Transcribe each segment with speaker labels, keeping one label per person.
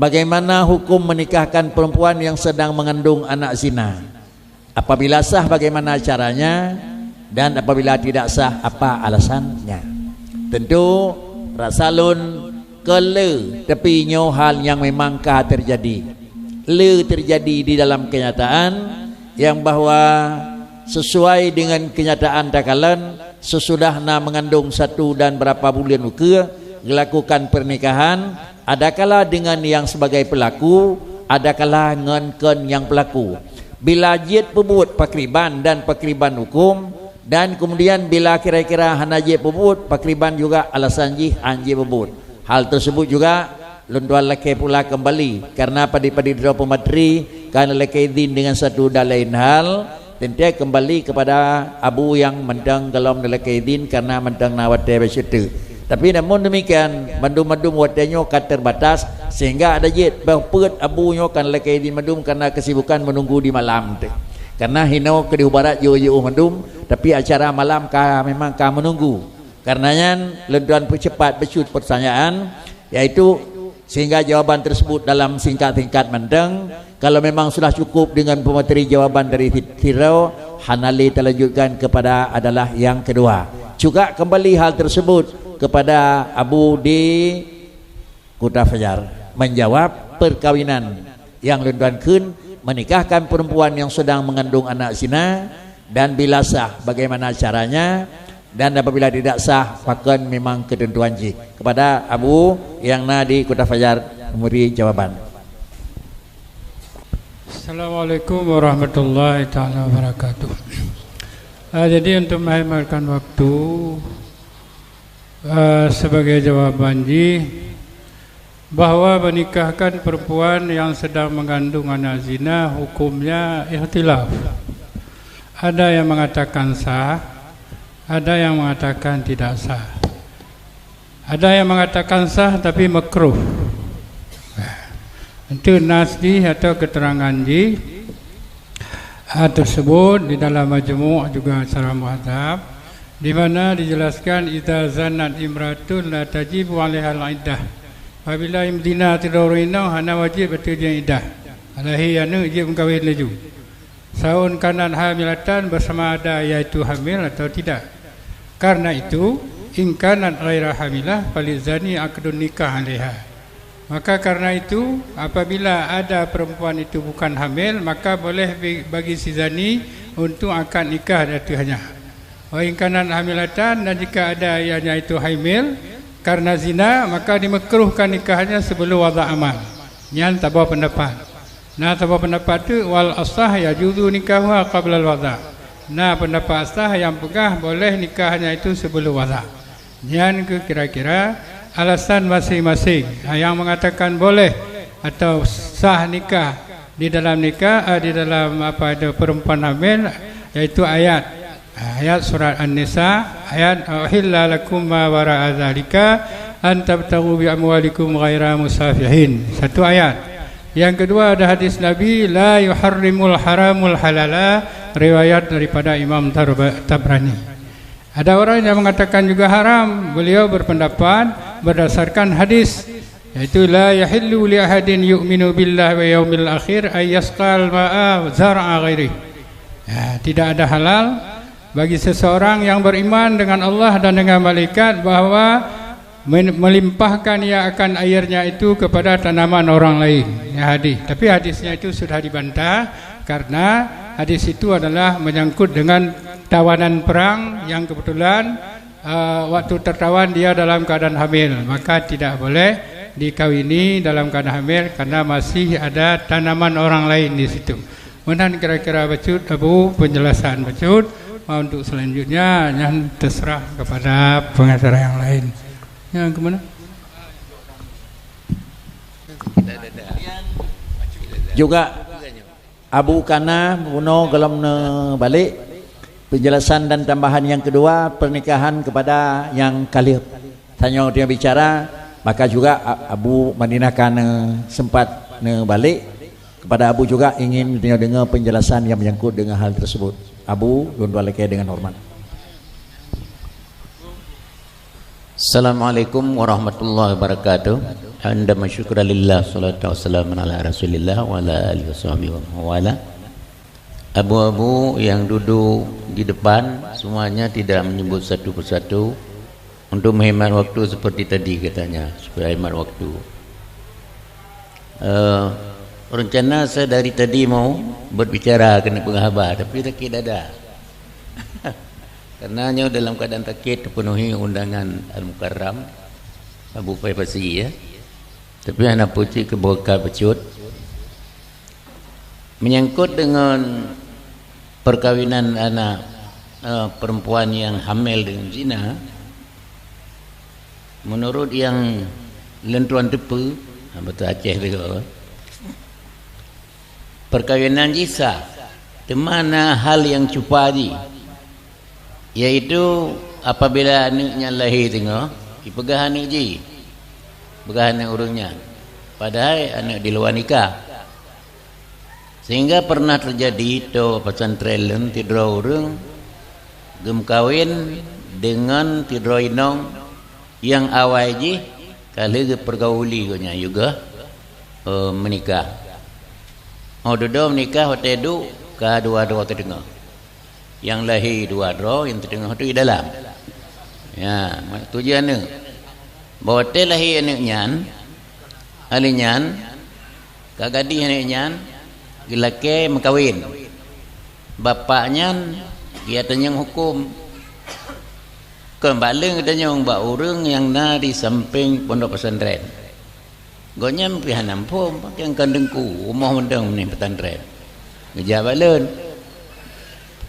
Speaker 1: bagaimana hukum menikahkan perempuan yang sedang mengandung anak zina? Apabila sah bagaimana caranya, dan apabila tidak sah apa alasannya? Tentu rasalun kele tapi nyo hal yang memangkah terjadi. Le terjadi di dalam kenyataan yang bahwa sesuai dengan kenyataan takalan sesudah na mengandung 1 dan berapa bulan ukur melakukan pernikahan, adakala dengan yang sebagai pelaku, adakala dengan yang pelaku. Bila jid pebut pakriban dan pakriban hukum, dan kemudian bila kira-kira hana jid pebut pakriban juga alasan jih anji pebut. Hal tersebut juga lunduan laki pula kembali karena padi-padi dua pemateri karena laki izin dengan satu dan lain hal, tentu kembali kepada abu yang mendang dalam laki izin karena mendang nawate bersyukur. Tapi namun demikian mandum-mandum watanyo kan terbatas sehingga ada jid berput abunya kan laki izin mandum karena kesibukan menunggu di malam tu. Karena hino ke di barat yo mandum tapi acara malam kah memang kah menunggu. Karenanya lenduan percepat bersud pertanyaan yaitu sehingga jawaban tersebut dalam singkat-singkat mendeng. Kalau memang sudah cukup dengan pemateri jawaban dari Tirau, Hanali terlanjutkan kepada adalah yang kedua. Juga kembali hal tersebut kepada Abu di Kota Fajar menjawab perkawinan yang lenduan kun menikahkan perempuan yang sedang mengandung anak zina, dan bila sah bagaimana caranya, dan apabila tidak sah pakan memang ketentuan ji. Kepada Abu yang di Kota Fajar memberi jawaban.
Speaker 2: Assalamualaikum warahmatullahi taala wabarakatuh. Jadi untuk menghematkan waktu, sebagai jawaban ji bahwa menikahkan perempuan yang sedang mengandung anak zina hukumnya ikhtilaf. Ada yang mengatakan sah, ada yang mengatakan tidak sah. Ada yang mengatakan sah tapi makruh. Itu nasdi atau keterangan ji tersebut di dalam majmu' juga secara muhadzab, di mana dijelaskan idza zanat imratun la tajibu 'alaiha al-iddah. Apabila imdina tidurina hana wajib betul dia iddah. Alahi anu ijib mengkawin laju. Saun kanan hamilatan bersama ada iaitu hamil atau tidak. Karena itu in kanat ghaira hamilah falizani aqdun nikah 'alaiha. Maka karena itu apabila ada perempuan itu bukan hamil, maka boleh bagi si zani untuk akad nikah atasnya. Wa in kanat hamilatan, dan jika ada ianya itu hamil karena zina, maka dimakruhkan nikahnya sebelum wada' amal. Yang tabah pendapat. Nah, tabah pendapat itu wal asah yajuzu nikahuha qabla al-wada'. Nah, pendapat asah yang pegah boleh nikahnya itu sebelum wada'. Yang kira-kira alasan masing-masing. Yang mengatakan boleh atau sah nikah di dalam nikah di dalam apa ada perempuan hamil, yaitu ayat surat An-Nisa, ayat uhilla lakum ma wara'a dzalika an tabtaghu bi amwalikum ghaira musafihin. Satu ayat. Yang kedua ada hadis Nabi la yuharrimul haramul halala, riwayat daripada Imam Tabrani. Ada orang yang mengatakan juga haram. Beliau berpendapat berdasarkan hadis, yaitu la yahillu li ahadin yu'minu billahi wa yaumil akhir ay yasqal ma'a zar'a ghairi. Tidak ada halal bagi seseorang yang beriman dengan Allah dan dengan malaikat bahwa melimpahkan ia akan airnya itu kepada tanaman orang lain. Ya, hadis. Tapi hadisnya itu sudah dibantah karena hadis itu adalah menyangkut dengan tawanan perang yang kebetulan waktu tertawan dia dalam keadaan hamil, maka tidak boleh dikawini dalam keadaan hamil karena masih ada tanaman orang lain di situ. Kemudian kira-kira becut Abu penjelasan becut. Untuk selanjutnya yang terserah kepada pengacara yang lain. Yang kemana?
Speaker 1: Juga Abu Kana Buno Galam balik penjelasan dan tambahan yang kedua, pernikahan kepada yang kali tanya dia bicara, maka juga Abu Madinahkan sempat balik kepada Abu juga ingin dengar penjelasan yang menyangkut dengan hal tersebut. Abu lundua leke dengan hormat.
Speaker 3: Assalamualaikum warahmatullahi wabarakatuh. Alhamdulillah syukralillah salatu wassalamu ala rasulillah wa ala alihi washabihi wa wala. Abu-abu yang duduk di depan semuanya tidak menyebut satu persatu untuk menghemat waktu seperti tadi katanya, supaya hemat waktu. Rencana saya dari tadi mau berbicara kena penghabar, tapi tak ada. Karenanya dalam keadaan takut terpenuhi undangan Al-Mukarram Abu Faibasi ya. Tapi anak puji keberkah becut menyangkut dengan perkawinan anak perempuan yang hamil dengan zina. Menurut yang lentuan tepu, betul Aceh juga, perkawinan jisa di mana hal yang cupaji, iaitu apabila anaknya lahir tengok dipegah anak ji, pegah anak urungnya, padahal anak di luar nikah. Sehingga pernah terjadi to pesantren tidur urung gem kawin dengan tidur inong yang awal ji kali pergauli nya juga menikah. Oh dodo menikah hotel du ka dua-dua ketengah. Yang lahir dua dro, yang tengah tu di dalam. Ya, tujuannya bahawa te lahir anak nyan, ahli nyan, kagadi anak nyan, lelaki makawin. Bapaknya dia tanyang hukum. Kembali kita nyong ba urang yang na di samping pondok pesantren. Gonya pihan nampum yang kandengku, rumah mendang ni pesantren. Ngejabalan.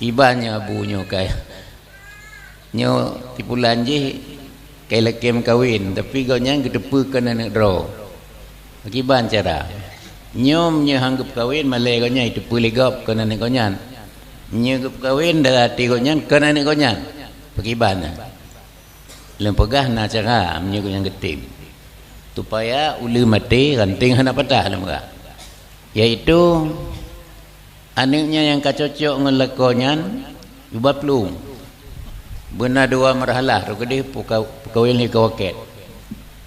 Speaker 3: Ibanya abunya kaya nyo tipulan je kaya lekem kawin tapi kau nyang kedepukan anak draw akiban cara nyom nyo hanggap kawin malay kau nyang itu puligap kan anak kau nyang nyo kawin dah hati kau nyang kan anak kau nyang akiban lempegah na cara nyo kau nyang getim supaya ulu mati ranting anak patah lemah iaitu anaknya yang kacocok ngelakonyan buat pelung benar dua marhalah tu kedih pukawil ni kawaket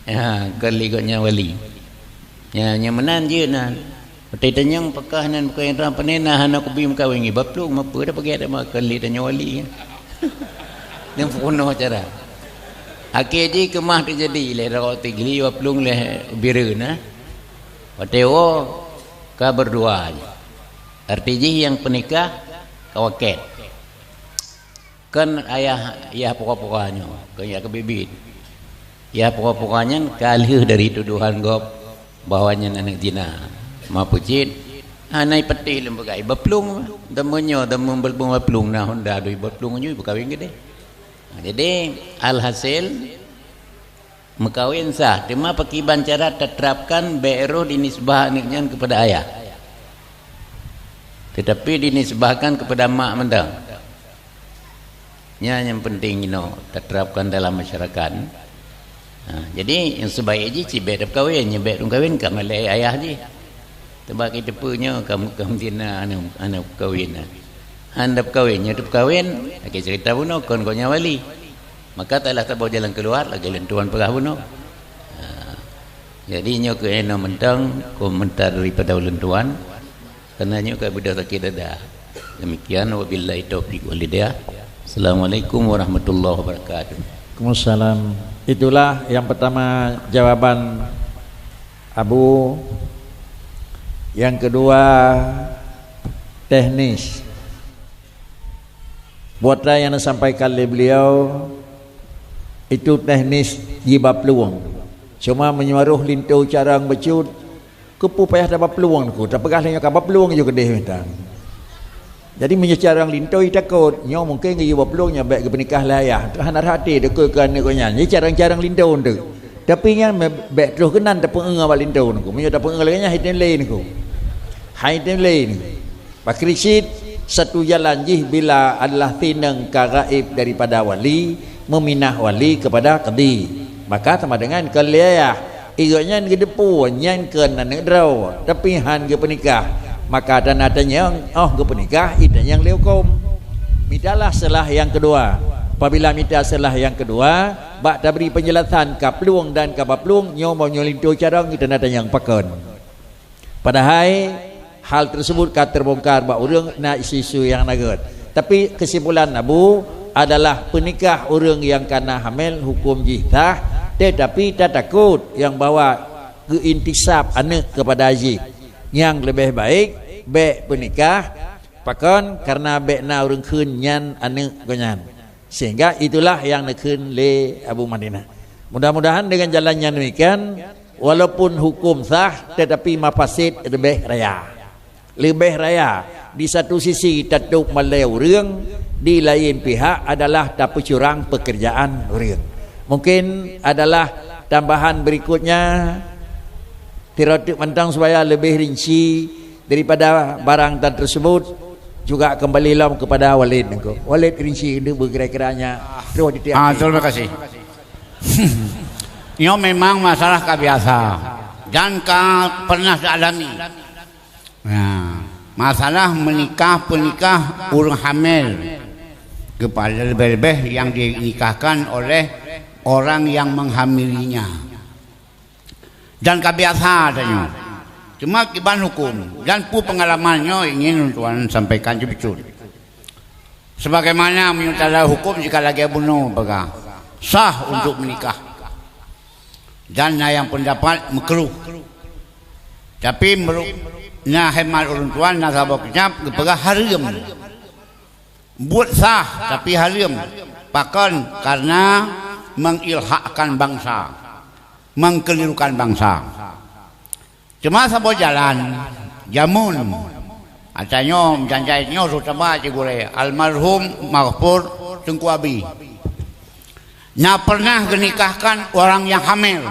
Speaker 3: ya keliganya wali ya nyamanan je nan petai tanyang pakah nan bukan yang ram panenah anak kubi mkawin ni buat pelung apa dah pergi ada mak kali tanya wali yang puno cara akhir je kemah terjadi le rawat tigli buat pelung le biruna watewo ka berdua je. Artinya yang penikah kawaket kan ayah pokok-pokoknya kan ya kebibit ya pokok-pokoknya kalih dari tuduhan gop bahawanya anak zina mapucit anai peti lembagai baplung demonyo demon belbung baplung nah honda doi baplung nyu berkawin gede jadi alhasil mekawin sah cuma pakiban cara terterapkan be'ro dinisbah anaknya kepada ayah tetapi dinisbahkan kepada mak mendang. Yang penting terterapkan dalam masyarakat. Jadi yang sebaik je cibet dah kahwin, nyebet dong kahwin kat malai ayah je. Tebak kita punya kamu tina anak kahwin. Handap kahwinnya tu kahwin, lagi cerita buno kon konya wali. Maka taklah tak bawa jalan keluar lagi lentuan perah buno. Jadi nyo ke eno mentang komentar daripada lentuan. Karenanya kau budak sakit dada. Demikian wabillahi taufiq wal hidayah. Assalamualaikum warahmatullahi wabarakatuh.
Speaker 1: Waalaikumsalam. Itulah yang pertama jawaban Abu. Yang kedua teknis. Buatlah yang disampaikan oleh beliau itu teknis jibab peluang. Cuma menyuaruh lintu carang becut kepu payah dapat peluang aku tak pegah lagi dapat peluang juga deh minta. Jadi menyecarang lintoi takut nyo mungkin dia buat peluangnya baik ke pernikah lah ya Tuhan hati dekat kan konya ni carang-carang lintau tu tapi yang baik terus kenan tak pengenga bal lintau aku menyo tak pengenga lagi hidden lain aku hidden lain pakrisit satu jalan jih bila adalah tinang kagaib daripada wali meminah wali kepada qadi maka sama dengan kaliayah iganya ke depu nyan ke nanek draw tapi han ke penikah maka dan adanya ke penikah itu yang leukom midalah selah yang kedua Apabila minta salah yang kedua, bak dah beri penjelasan ka peluang dan ka peluang nyo mau nyolinto carang kita nak yang pakon. Padahal hal tersebut ka terbongkar bak urang nak isu-isu yang nagot. Tapi kesimpulan Abu adalah penikah orang yang kena hamil hukum jihdah, tetapi tak takut yang bawa keintisab anak kepada haji. Yang lebih baik bek penikah pakon karena bek na orang kun nyan anak gonyan. Sehingga itulah yang nekun le Abu Madinah. Mudah-mudahan dengan jalannya demikian, walaupun hukum sah tetapi mafasid lebih raya. Lebih raya. Di satu sisi tatuk maleu reung, di lain pihak adalah tak curang pekerjaan reung. Mungkin adalah tambahan berikutnya tiratuk mentang supaya lebih rinci daripada barang tersebut. Juga kembalilah kepada Walid engkau. Walid rinci itu berkira-kiranya.
Speaker 4: Terima kasih. Ini memang masalah kebiasa dan pernah dialami. Nah, masalah penikah orang hamil kepada lebih-lebih yang dinikahkan oleh orang yang menghamilinya. Dan kebiasa adanya. Cuma kiban hukum dan pengalamannya ingin tuan sampaikan betul. Sebagaimana menyatakan hukum jika lagi bunuh baga sah untuk menikah. Dan yang pendapat makruh. Tapi nah hemat orang tuan nak saboknya baga haram. Buat sah tapi haram. Bahkan karena mengilhakkan bangsa, mengkelirukan bangsa. Cuma sabo jalan jamun atanya janjainya terutama cikgu almarhum maghfur Tengku Abi nya pernah menikahkan orang yang hamil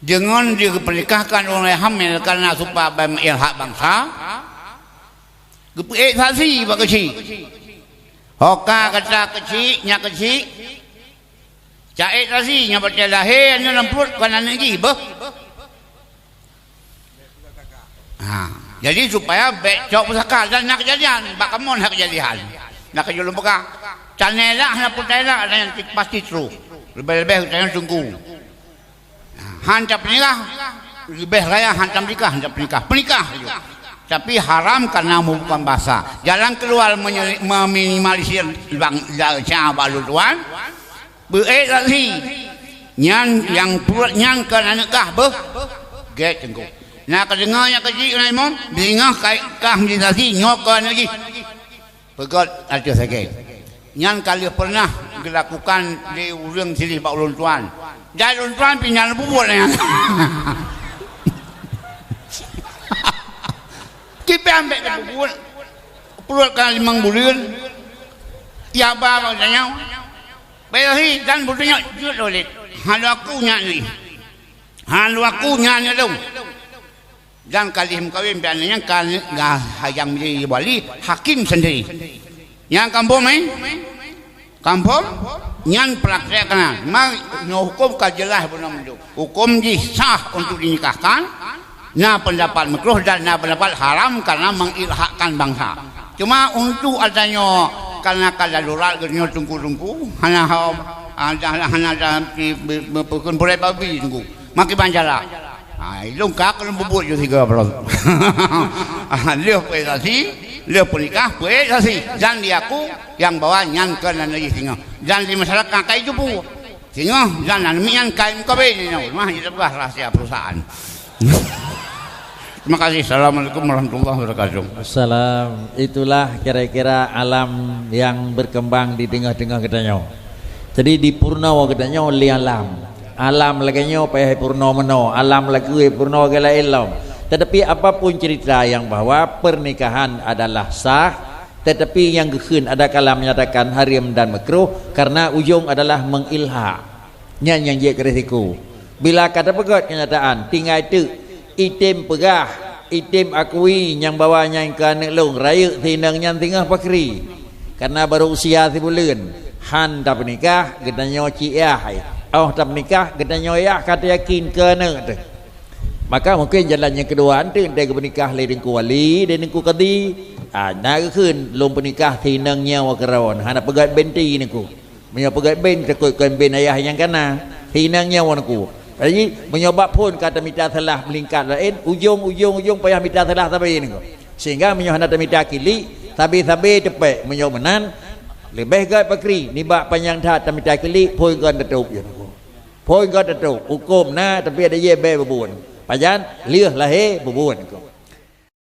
Speaker 4: dengan dipernikahkan orang yang hamil karena supaya ilhak bangsa gepe saksi bak kecil hoka kata kecil nya kecil cait saksi nya baca lahir nya lemput kan lagi beh. Jadi supaya becok pusaka dan nak kejadian bak kamu nak kejadian nak kejulun buka canela nak putela ada yang pasti true lebih-lebih kita tunggu hancap nikah lebih raya hancap nikah penikah tapi haram karena bukan bahasa jalan keluar meminimalisir bang baluan beek lagi nyan yang pulut nyan ke anak kah beh get tengku. Nah kedengarnya kecil ni mom, dengar kah meditasi nyokan lagi. Pegot ada sakit. Yang kali pernah dilakukan di urang silih pak ulun tuan. Jadi ulun tuan pinjam bubur ni. Kita ambil bubur, pulut kan 5 bulan. Ya apa katanya? Bayi dan butuhnya jut oleh. Halu aku nyani. Halu aku nyani tu. Dan kali kawin biasanya kali yang menjadi wali hakim sendiri. Yang kampung kampung yang praktekkan, mak hukum kajelah benar benar. Hukum sah untuk dinikahkan. Nah pendapat makruh dan nah pendapat haram karena mengilhakkan bangsa. Cuma untuk adanya karena darurat kerana tunggu hanya berpukul boleh babi tunggu makin banjala. Lengkap kalau bubur je 3 belas. Dia puisi, dia pernikah puisi dan dia aku yang bawa nyangkan dan lagi singa. Dan di masyarakat kai itu pun singa dan namian kai muka beni ni. Mah itu rahasia perusahaan. Terima kasih. Assalamualaikum warahmatullahi wabarakatuh.
Speaker 1: Assalam. Itulah kira-kira alam yang berkembang di tengah-tengah Kedanyo. Jadi di Purnawa Kedanyo li alam. Alam laginya payah purno alam lagi purno gala ilam. Tetapi apapun cerita yang bahwa pernikahan adalah sah, tetapi yang gekun ada kala menyatakan haram dan makruh karena ujung adalah mengilha. Yang je resiko. Bila kata pegat kenyataan tinggal itu itim pegah, itim akui yang bawanya yang ke anak long raya tinang yang tinggal pakri. Karena baru usia 10 bulan. Han tak menikah gedanya ciah. Oh tak menikah kita nyoyak kata yakin kena tu. Maka mungkin jalan yang kedua nanti dia bernikah le dengan wali dan dengan kadi Nah keun lom pernikah tinang nyawa kerawan hana pegat benti ni ku menyo pegat ben takut kan ben ayah yang kana tinang nyawa ku jadi menyoba pun kata mita telah melingkar lain ujung payah mita telah tabi ni ku sehingga menyo hana mita kili tabi tepek menyo menan lebih gat pakri nibak panjang tat mita kili pun kan tetup je ku pun kan tetup hukum na tapi ada ye be bubun pajan lieh lahe bubun ku